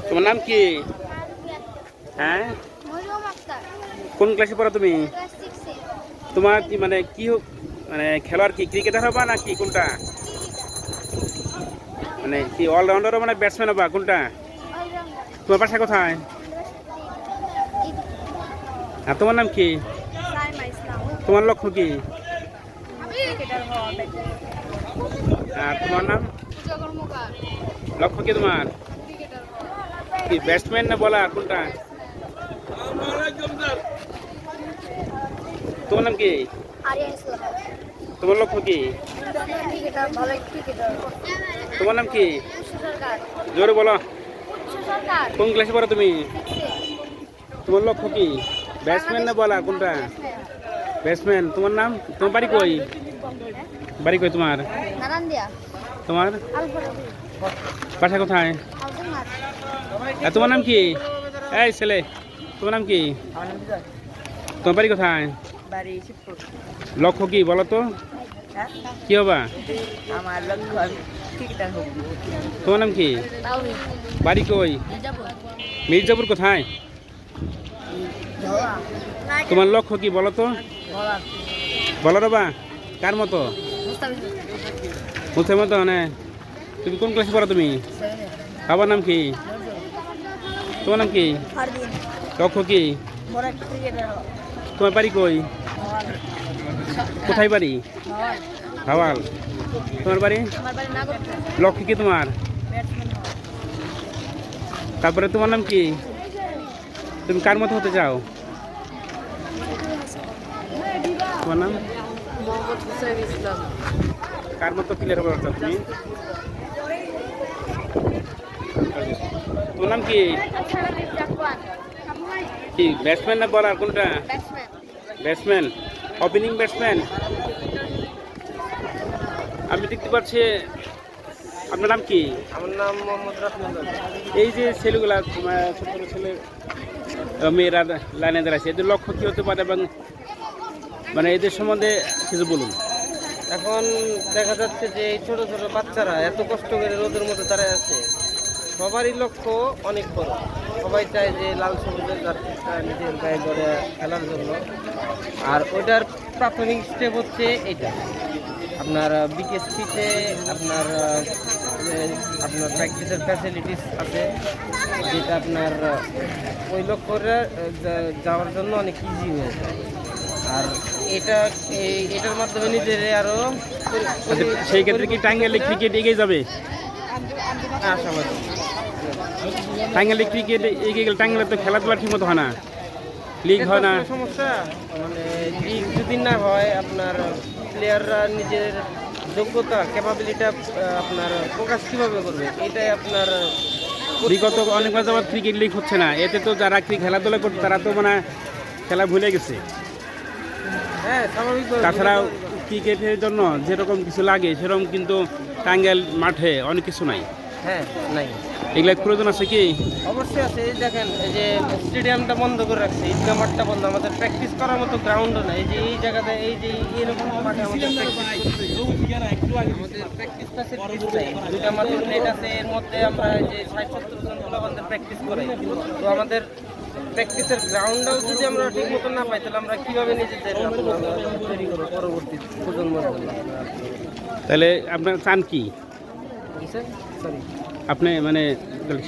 তোমার নাম কি? হ্যাঁ, কোন ক্লাসে পড়ো তুমি? তোমার কি মানে কি মানে খেলোয়াড় কি ক্রিকেটার হবা নাকি কোনটা? মানে কি অলরাউন্ডার মানে ব্যাটসম্যান হবা কোনটা? তোমার বাসা কোথায়? আর তোমার নাম কি? তোমার লক্ষ্য কি? আর তোমার নাম? লক্ষ্য কি তোমার? কি ব্যাটসম্যান না বলার কোনটা? তোমার নাম কি? তোমার লক্ষ্য কি? তোমার নাম কি? জোরে বলো। কোন ক্লাসে পড়ো তুমি? তোমার লক্ষ্য কি? ব্যাটসম্যান না বলার কোনটা? ব্যাটসম্যান। তোমার নাম? তোমার বাড়ি কই? বাড়ি কই তোমার? তোমার বাসা কোথায়? আর তোমার নাম কি? এই ছেলে, তোমার নাম কি? তোমার বাড়ি কোথায়? লক্ষ্য কি বলো তো? কি হবা? আমার লক্ষ্য আমি ক্রিকেটার হব। তোমার নাম কি? বাড়ি কই? মির্জাপুর কোথায়? তোমার লক্ষ্য কি বলো তো? বলো রে বা, কার মতো? মুসের মতো মানে তুমি কোন ক্লাসে পড়ো তুমি? বাবার নাম কি? তোমার নাম কি? লক্ষ্য কি? তোমার বাড়ি কই? কোথায় বাড়ি? হাওয়াল। তোমার বাড়ি? লক্ষ্য কি তোমার? তারপরে তোমার নাম কি? তুমি কার মতো হতে চাও? তোমার নাম? কার মতো প্লেয়ার হতে চাও তুমি? তোমার নাম কি? কি ব্যাটসম্যান না বলার কোনটা? ব্যাটসম্যান। Opening batsman. আমি দেখতে পাচ্ছি আপনার নাম কি? আমার নাম মোহাম্মদ রাফিউল। এই যে ছেলেগুলা ছোট ছোট ছেলে মেয়েরা লাইনে দাঁড়াচ্ছে, এদের লক্ষ্য কী হতে পারে এবং মানে এদের সম্বন্ধে কিছু বলুন। এখন দেখা যাচ্ছে যে এই ছোট ছোট বাচ্চারা এত কষ্ট করে রোদের মধ্যে দাঁড়ায় আছে, সবারই লক্ষ্য অনেক বড়। সবাই চায় যে লাল সবুজের জার্সিটা নিজের গায়ে ধরে খেলার জন্য। আর ওইটার প্রাথমিক স্টেপ হচ্ছে এটা, আপনার বিকেএসপিতে আপনার আপনার প্র্যাকটিসের ফ্যাসিলিটিস আছে, যেটা আপনার ওই লক্ষ্যটা যাওয়ার জন্য অনেক ইজি হয়ে যায়। আর এটার মাধ্যমে নিজের আরও সেই ক্ষেত্রে কি টাঙ্গাইলে ক্রিকেট এগিয়ে যাবে? আশাবাদী। টাঙ্গাইলে ক্রিকেট এগিয়ে গেলে টাঙ্গাইলে তো খেলাধুলা ঠিক মতো হয় না, লিগ হয় না। সমস্যা মানে লিগ যদি না হয়, আপনার প্লেয়াররা নিজের যোগ্যতা ক্যাপাবিলিটা আপনার প্রকাশ কীভাবে করবে, এটাই আপনার বিগত অনেক মাস যাবত ক্রিকেট লিগ হচ্ছে না, এতে তো যারা খেলাধুলা করছে তারা তো মানে খেলা ভুলে গেছে। হ্যাঁ, স্বাভাবিক। তাছাড়াও ক্রিকেটের জন্য যেরকম কিছু লাগে সেরকম কিন্তু টাঙ্গাইল মাঠে অনেক কিছু নাই। হ্যাঁ, নাই। এগুলা প্রয়োজন আছে কি? অবশ্যই আছে। এই দেখেন, এই যে স্টেডিয়ামটা বন্ধ করে রাখছে, ঈদগাহ মাঠটা বন্ধ, আমাদের প্র্যাকটিস করার মতো গ্রাউন্ডও নাই। এই যে এই জায়গাতে এই যে এরকম মাঠে আমাদের প্র্যাকটিস ফ্যাসিলিটিস নেই। দুইটা মাত্র নেট আছে, এর মধ্যে আমরা যে 60-70 জন আমাদের প্র্যাকটিস করাই। তো আমাদের প্র্যাকটিসের গ্রাউন্ডটাও যদি আমরা ঠিক মতো না পাই, তাহলে আমরা কীভাবে নিজেদের তৈরি করবো পরবর্তী প্রজন্মের জন্য? তাহলে আপনার চান কি? সরি, আপনি মানে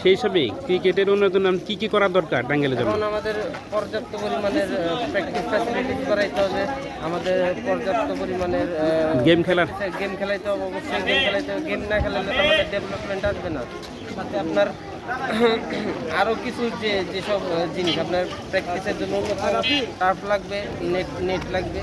সেই হিসাবে ক্রিকেটের উন্নয়ন কি কি করা দরকার টাঙ্গাইলের জন্য? এখন আমাদের পর্যাপ্ত পরিমাণের প্র্যাকটিস ফ্যাসিলিটিস করাইতে হবে, আমাদের পর্যাপ্ত পরিমাণের গেম খেলার গেম খেলাইতে হবে। অবশ্যই গেম খেলাইতে হবে। গেম না খেলালে তো আমাদের ডেভেলপমেন্ট আসবে না। সাথে আপনার আরও কিছু যেসব জিনিস আপনার প্র্যাকটিসের জন্য টার্ফ লাগবে, নেট লাগবে।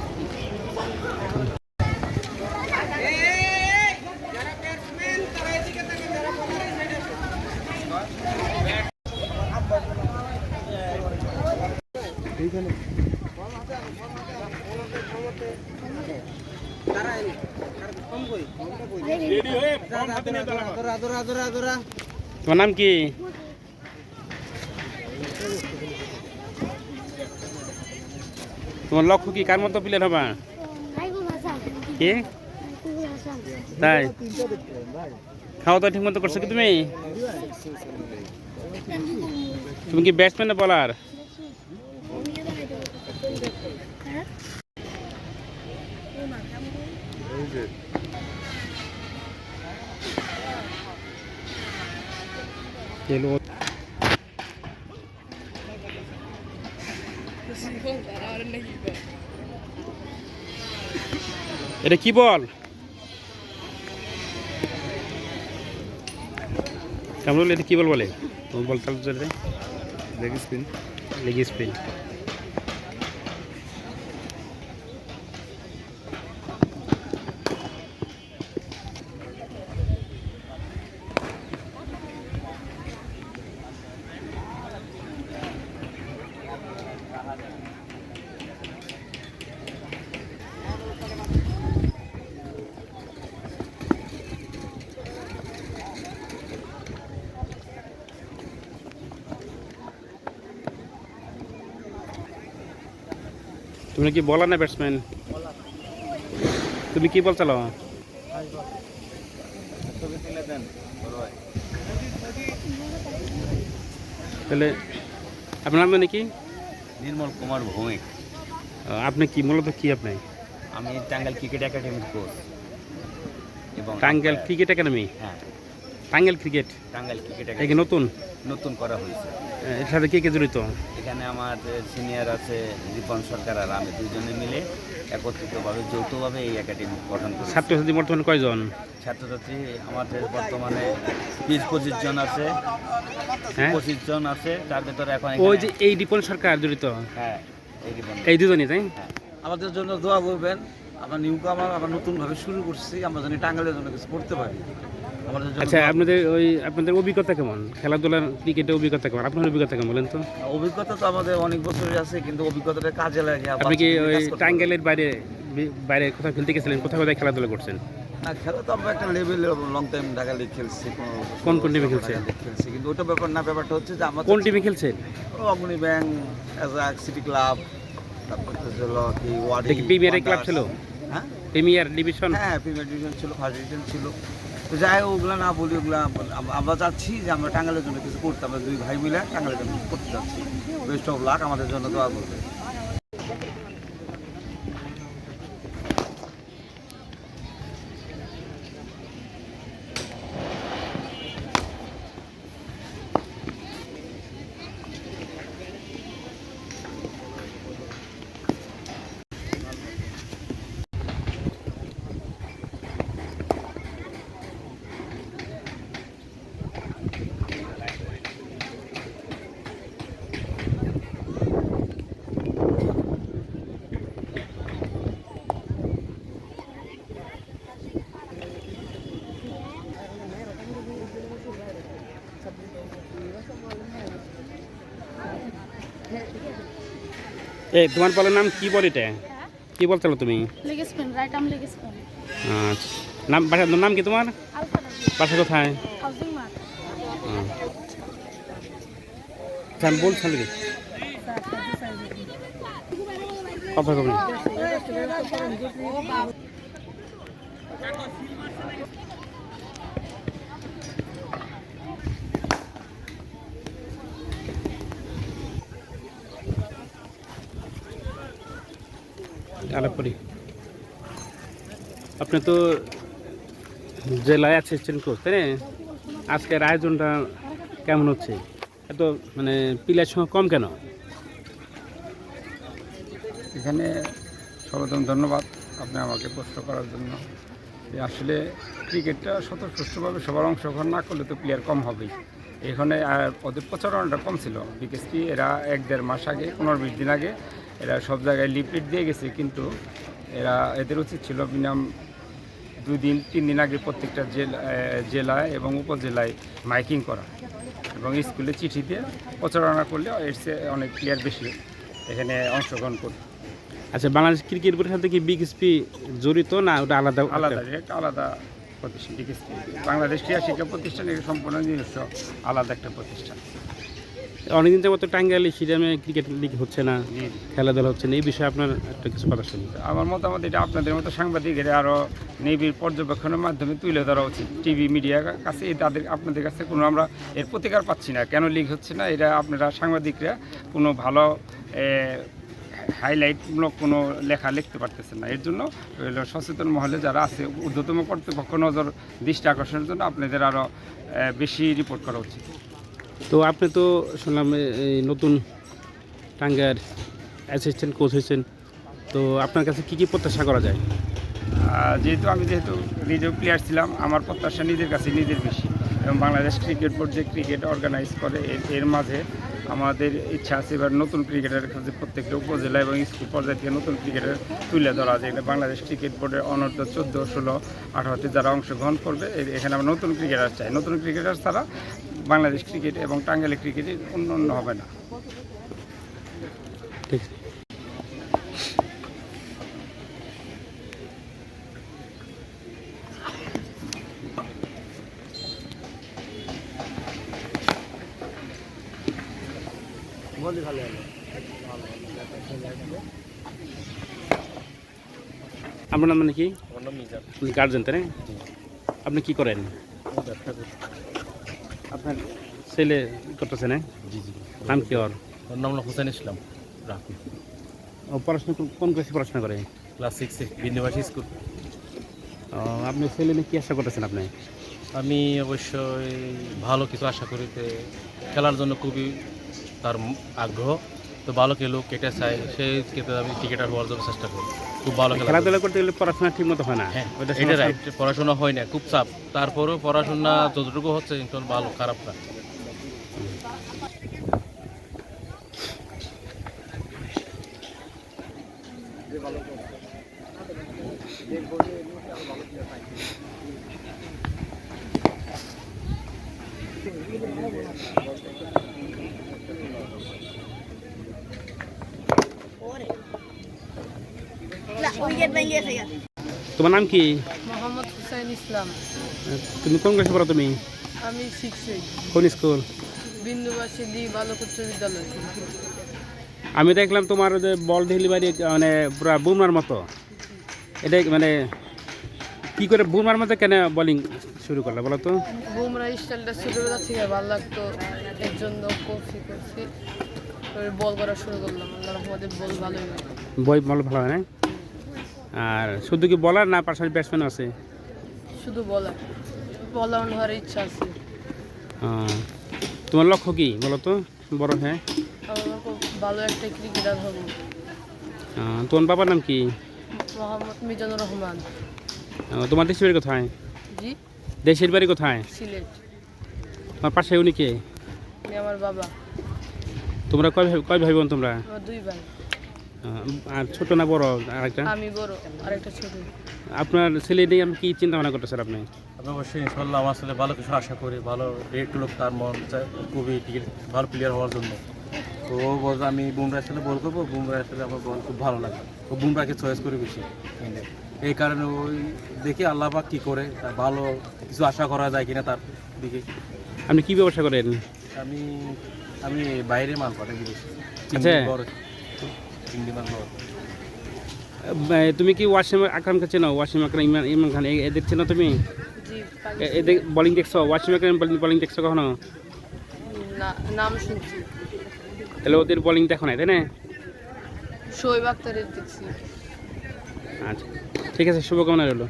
তোমার নাম কি? তোমার লক্ষ্য কি? কার মতো প্লেয়ার হবা? কি তাই? খাওয়া দাওয়া ঠিক মতো করছো কি তুমি? তুমি কি ব্যাটসম্যান না বলার? এটা কি বল? কামরুল এটা কি বল বলে? বল তাহলে লেগ স্পিন। Leg spin. তুমি কি বলার না ব্যাটসম্যান? তুমি কি বল চালাও? তাহলে আপনার নাম মানে কি? নির্মল কুমার ভৌমিক। আপনি কি মূলত কি আপনি? আমি টাঙ্গাইল ক্রিকেট একাডেমির কোচ এবং টাঙ্গাইল ক্রিকেট একাডেমি? হ্যাঁ, টাঙ্গাইল ক্রিকেট টাঙ্গাইল ক্রিকেট এই কি একাডেমি নতুন? নতুন করা হয়েছে। এর সাথে কে কে জড়িত? এখানে আমার সিনিয়র আছে রিপন সরকার আর আমি দুজনে মিলে একত্রিতভাবে যৌথভাবে এই একাডেমি গঠন করি। ছাত্রছাত্রী বর্তমানে কয়জন? ছাত্রছাত্রী আমাদের বর্তমানে 20-25 জন আছে। হ্যাঁ 25 জন আছে, তার ভেতরে এখন ওই যে এই রিপন সরকার জড়িত? হ্যাঁ, এই রিপন। এই দুজনই তাই? হ্যাঁ, আমাদের জন্য দোয়া করবেন। আমরা নিউ কামার আবার নতুনভাবে শুরু করছি, আমরা যেন টাঙ্গাইলের জন্য কিছু করতে পারি। আমাদের জন্য আচ্ছা আপনাদের অভিজ্ঞতা কেমন? খেলাধুলার ক্রিকেটের অভিজ্ঞতা কেমন? আপনার অভিজ্ঞতা কেমন বলেন তো? অভিজ্ঞতা তো আমাদের অনেক বছরই আছে, কিন্তু অভিজ্ঞতাটা কাজে লাগে। আপনি কি ওই টাঙ্গাইলের বাইরে বাইরে কোথাও খেলতে গেছিলেন? কোথায় কোথায় খেলাধুলা করছেন? না, খেলা তো আমরা একটা লেভেলে লং টাইম ঢাকা লিগ খেলছি। কোন কোন টিমে খেলছেন? খেলছি, কিন্তু ওটা ব্যাপার না। ব্যাপারটা হচ্ছে যে আমরা কোন টিমে খেলছেন? অগ্নি ব্যাংক, সিটি ক্লাব, তারপর হলো কি ওয়ার্ড প্রিমিয়ার ক্লাব ছিল? হ্যাঁ প্রিমিয়ার ডিভিশন? হ্যাঁ, প্রিমিয়ার ডিভিশন ছিল, ফার্স্ট ডিভিশন ছিল। তো যাই হোক, ওগুলো না বলি, ওগুলো আমরা চাচ্ছি যে আমরা টাঙ্গাইলের জন্য কিছু করতে। আমরা দুই ভাই মিলে টাঙ্গাইলের জন্য কিছু করতে চাচ্ছি। বেস্ট অফ লাক, আমাদের জন্য দোয়া করবে। এই তোমার বলের নাম কি বল? এটা কি বল চালো তুমি? Leg spin, right arm leg spin. আচ্ছা, নাম বাসার নাম কি তোমার? আলফা বাসা কোথায়? Housing mart. আমি বলছি কথা কবি। আলাপ করি। আপনি তো জেলায় আছেন কোচ, তাই না? আজকের আয়োজনটা কেমন হচ্ছে? এত মানে প্লেয়ার সংখ্যা কম কেন? এখানে সর্বপ্রথম ধন্যবাদ আপনি আমাকে প্রশ্ন করার জন্য। আসলে ক্রিকেটটা স্বতঃস্ফূর্তভাবে সবার অংশগ্রহণ না করলে তো প্লেয়ার কম হবেই। এখানে ওদের প্রচারণাটা কম ছিল। বিকজ কি এরা 1-1.5 মাস আগে, 15-20 দিন আগে এরা সব জায়গায় লিফলেট দিয়ে গেছে, কিন্তু এদের উচিত ছিল মিনিমাম 2-3 দিন আগে প্রত্যেকটা জেলায় এবং উপজেলায় মাইকিং করা এবং স্কুলে চিঠি দিয়ে প্রচারণা করলে এর চেয়ে অনেক প্লেয়ার বেশি এখানে অংশগ্রহণ করত। আচ্ছা, বাংলাদেশ ক্রিকেট বোর্ডের সাথে কি বিএসপি জড়িত না ওটা আলাদা? আলাদা, একটা আলাদা প্রতিষ্ঠান। বিএসপি বাংলাদেশ ক্রীড়া শিক্ষা প্রতিষ্ঠান, এটা সম্পূর্ণ নিজস্ব আলাদা একটা প্রতিষ্ঠান। অনেকদিন যাবত টাঙ্গাইলে স্টেডিয়ামে ক্রিকেট লিগ হচ্ছে না, খেলাধুলা হচ্ছে না, এই বিষয়ে আপনার একটা কিছু কথা শুনি। আমার মতামত এটা আপনাদের মতো সাংবাদিকের আরও নিবিড় পর্যবেক্ষণের মাধ্যমে তুলে ধরা উচিত। টিভি মিডিয়ার কাছে আপনাদের কাছে কোনো আমরা এর প্রতিকার পাচ্ছি না, কেন লিগ হচ্ছে না এটা আপনারা সাংবাদিকরা কোনো ভালো হাইলাইটমূলক কোনো লেখা লিখতে পারতেছেন না। এর জন্য সচেতন মহলে যারা আছে ঊর্ধ্বতম কর্তৃপক্ষ নজর দৃষ্টি আকর্ষণের জন্য আপনাদের আরও বেশি রিপোর্ট করা উচিত। তো আপনি তো শুনলাম এই নতুন টাঙ্গাইয়ের অ্যাসিস্ট্যান্ট কোচ হয়েছেন, তো আপনার কাছে কী কী প্রত্যাশা করা যায়? যেহেতু নিজেও প্লেয়ার ছিলাম, আমার প্রত্যাশা নিজের কাছে নিজের বেশি, এবং বাংলাদেশ ক্রিকেট বোর্ড যে ক্রিকেট অর্গানাইজ করে এর মাঝে আমাদের ইচ্ছা আছে এবার নতুন ক্রিকেটের কাছে প্রত্যেকটা উপজেলা এবং স্কুল পর্যায়ে থেকে নতুন ক্রিকেটার তুলে ধরা যায়। বাংলাদেশ ক্রিকেট বোর্ডের অনূর্ধ্ব 14, 16, 18 যারা অংশগ্রহণ করবে এখানে আমরা নতুন ক্রিকেটার চাই। নতুন ক্রিকেটার ছাড়া বাংলাদেশ ক্রিকেট এবং টাঙ্গাইলের ক্রিকেটে উন্নয়ন হবে না। ঠিক। আপনার নাম মানে কি? আপনি গার্জেন তাই না? আপনি কি করেন? আপনার ছেলে করতেছে না? জি জি। নাম কি ওর? ওর নাম হলো হোসেন ইসলাম রাফি। ও পড়াশোনা কোন ক্লাসে পড়াশোনা করে? ক্লাস 6-এ বিন্দিবাসী স্কুল। আপনি ছেলে নিয়ে কী আশা করতেছেন আপনি? আমি অবশ্যই ভালো কিছু আশা করি, খেলার জন্য খুবই তার আগ্রহ, তো ভালো খেলুক এটা চাই, সেই ক্ষেত্রে আমি ক্রিকেটার হওয়ার জন্য চেষ্টা করি। খুব ভালো খেলাধুলা করতে গেলে পড়াশোনা ঠিক মতো হয় না। হ্যাঁ এটা রাইট, পড়াশোনা হয় না, খুব চাপ, তারপরেও পড়াশোনা যতটুকু হচ্ছে ভালো, খারাপ না। তোমার নাম কি? মোহাম্মদ হুসাইন ইসলাম। তুমি কোন ক্লাসে পড়ো তুমি? আমি 6-এ কোন স্কুল? বিন্দুবাসী দি বালক উচ্চ বিদ্যালয়। আমি দেখলাম তোমার যে বল ডেলিভারি মানে পুরো বুমরার মতো, এটা মানে কী করে বুমরার মতো কেন বোলিং শুরু করলে বলো তো? বুমরা স্টাইলটা ছোটোবেলা থেকে ভালো লাগতো, এর জন্য করছি বল করা শুরু করলাম। আল্লাহ রহমতে বল ভালোই হয়। বল ভালো হয় না? আর শুধু কি বলার না পাশাপাশি ব্যাটসম্যান আছে? শুধু বলার হওয়ার ইচ্ছা আছে। তোমার লক্ষ্য কি বলো তো বড়? হ্যাঁ, আমার খুব ভালো একটা ক্রিকেটার হব। তোমার বাবার নাম কি? মোহাম্মদ মিজানুর রহমান। তোমার দেশের বাড়ি কোথায়? জি, দেশের বাড়ি কোথায়? সিলেট। তোমার পাশে উনি কে? উনি আমার বাবা। তোমরা কয় ভাই বোন তোমরা? আমার 2 ভাই। আর ছোট না বড় আরেকটা? আমি বড়, আরেকটা ছোট। আপনার ছেলে নিয়ে আমি কি চিন্তা ভাবনা করতেছেন আপনি? আমি অবশ্যই ইনশাল্লাহ আমার ছেলে ভালো কিছু আশা করি, ভালো রেট লোক, তার মন চায় খুবই ভালো প্লেয়ার হওয়ার জন্য। তো ও বলছে আমি বুমরার সাথে বল করবো, বুমরার সাথে আমার বল খুব ভালো লাগে, ও বুমরাকে চয়েস করে বেশি। এই কারণে ওই দেখি আল্লাহ পাক কী করে, তার ভালো কিছু আশা করা যায় কিনা তার দিকে। আপনি কি ব্যবসা করেন? আমি আমি বাইরে মাল পাঠাই বিদেশে। আচ্ছা। চিংড়ি মাল বড়। তুমি কি ওয়াসিম আকরামকে চেনো? ওয়াসিম আকরাম, ইমরান খান, এদের চেনো তুমি? জি, এদের বোলিং দেখছো? ওয়াসিম আকরাম বোলিং দেখছো কখনো? নাম শুনছি। তাহলে ওদের বোলিং দেখো না, তাই না? শোয়েব আক্তারের দেখছি। আচ্ছা, ঠিক আছে, শুভকামনা রইল।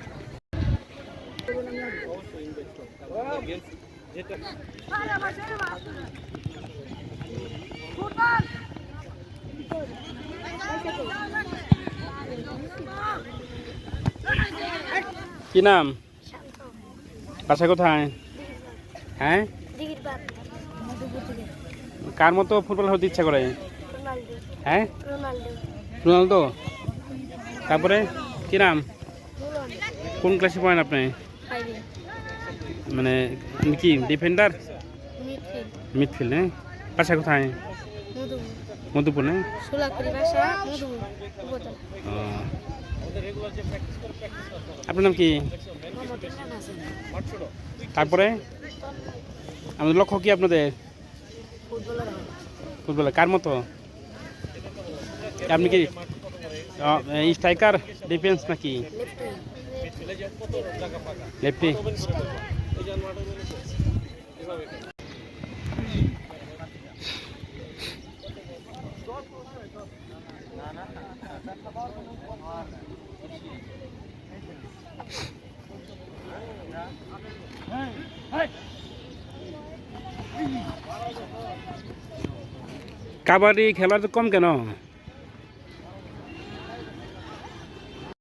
কি নাম? বাসা কোথায়? হ্যাঁ, কার মতো ফুটবল হতে ইচ্ছা করে? হ্যাঁ, রোনালদো। তারপরে কি নাম? কোন ক্লাসে পড়েন আপনি? মানে কি ডিফেন্ডার? মিডফিল্ড। হ্যাঁ, বাসা কোথায়? মধুপুর। না, আপনার নাম কি? তারপরে আমাদের লক্ষ্য কি আপনাদের? ফুটবলার কার মতো? আপনি কি স্ট্রাইকার, ডিফেন্স নাকি লেফটি? কাবাডি খেলা তো কম কেন?